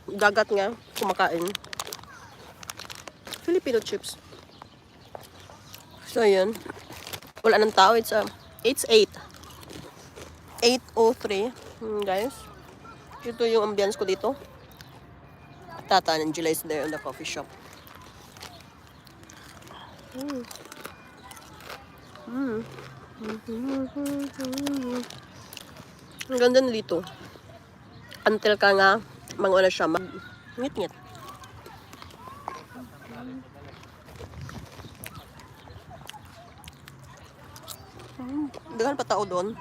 Dagat nga, kumakain. Filipino chips. So, yun. Wala ng tao. It's 8. 8:03. Guys. Ito yung ambience ko dito. Tata and July is there in the coffee shop. Ang ganda na dito. Until ka nga, mag-ano siya, mag-ngit-ngit. Dagan pa tao doon.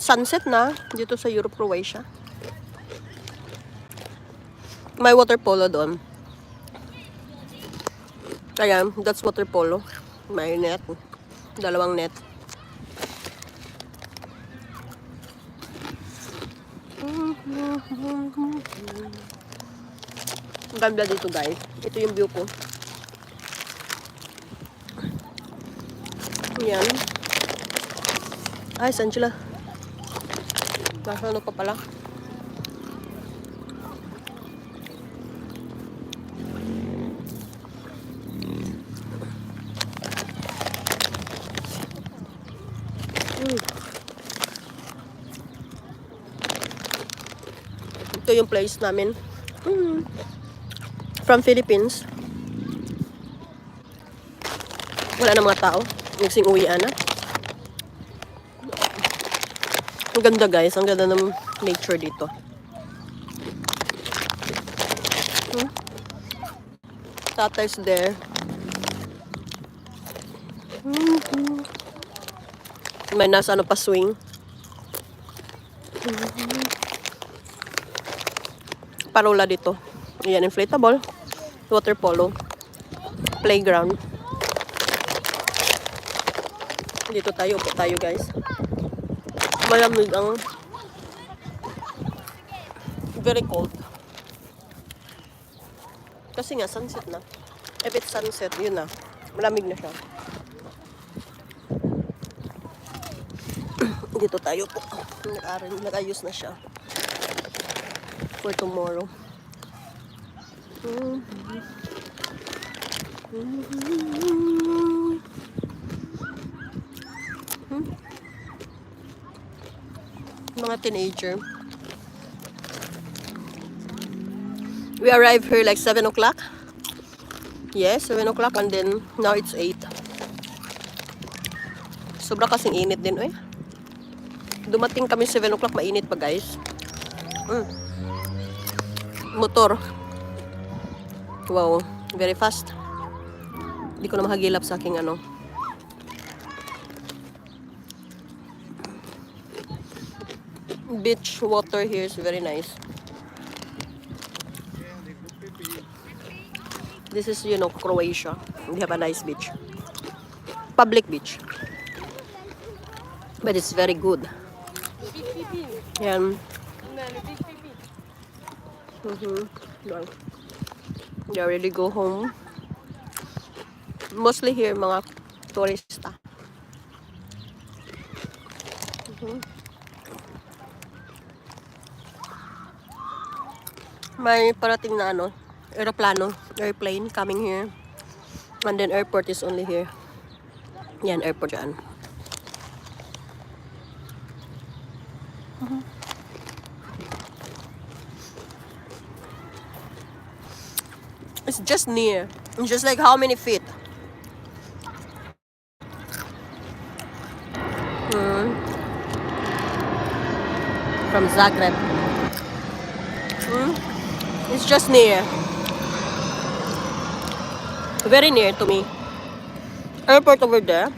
Sunset na dito sa Europe, Croatia. May water polo doon. Kaya, that's water polo. May net. 2 net. Ang ganda dito, guys. Ito yung view ko. Yan. Ay, saan sila? Nasa ano pa pala? Ito yung place namin. From Philippines. Wala na mga tao. Nagsing uwian na. Ang ganda, guys. Ang ganda ng nature dito. Tatay's there. May nasa ano pa swing. Parola dito. Ayan, inflatable. Water polo. Playground. Dito tayo. Upo tayo, guys. Malamig ang very cold. Kasi nga, sunset na. If it's sunset, yun na. Malamig na siya. Dito tayo po. Nag-ayos na siya. For tomorrow. Mga teenager. We arrived here like 7 o'clock. Yes, 7 o'clock and then now it's 8. Sobra kasing init din, eh. Dumating kami 7 o'clock, mainit pa, guys. Motor. Wow, very fast. Hindi ko na mahagilap sa aking ano. Beach water here is very nice. This is, you know, Croatia. We have a nice beach. Public beach. But it's very good. Yan. They already go home. Mostly here, mga turista. May parating na ano, airplane coming here. And then airport is only here. Yan, airport dyan. It's just near. It's just like how many feet? From Zagreb. It's just near. Very near to me. Airport over there.